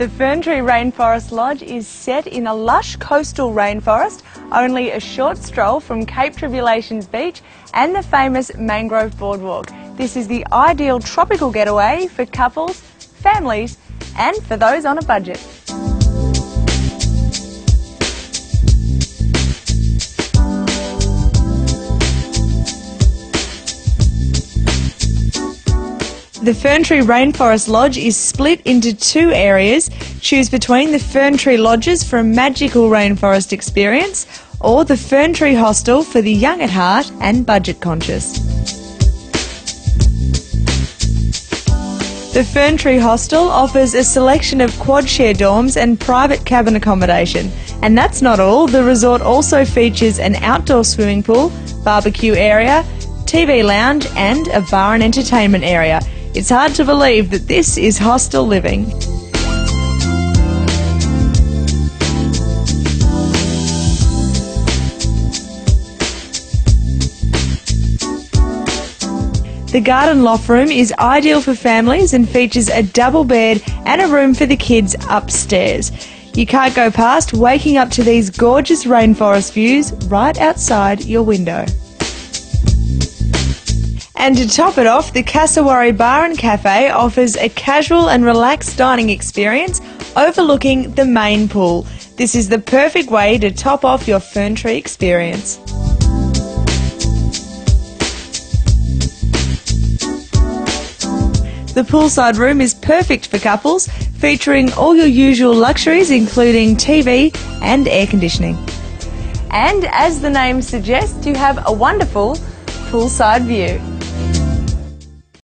The Ferntree Rainforest Lodge is set in a lush coastal rainforest, only a short stroll from Cape Tribulation's beach and the famous mangrove boardwalk. This is the ideal tropical getaway for couples, families and for those on a budget. The Ferntree Rainforest Lodge is split into two areas. Choose between the Ferntree Lodges for a magical rainforest experience or the Ferntree Hostel for the young at heart and budget conscious. The Ferntree Hostel offers a selection of quad share dorms and private cabin accommodation. And that's not all, the resort also features an outdoor swimming pool, barbecue area, TV lounge and a bar and entertainment area. It's hard to believe that this is hostel living. The garden loft room is ideal for families and features a double bed and a room for the kids upstairs. You can't go past waking up to these gorgeous rainforest views right outside your window. And to top it off, the Cassowary Bar and Cafe offers a casual and relaxed dining experience overlooking the main pool. This is the perfect way to top off your Ferntree experience. The poolside room is perfect for couples, featuring all your usual luxuries including TV and air conditioning. And as the name suggests, you have a wonderful poolside view.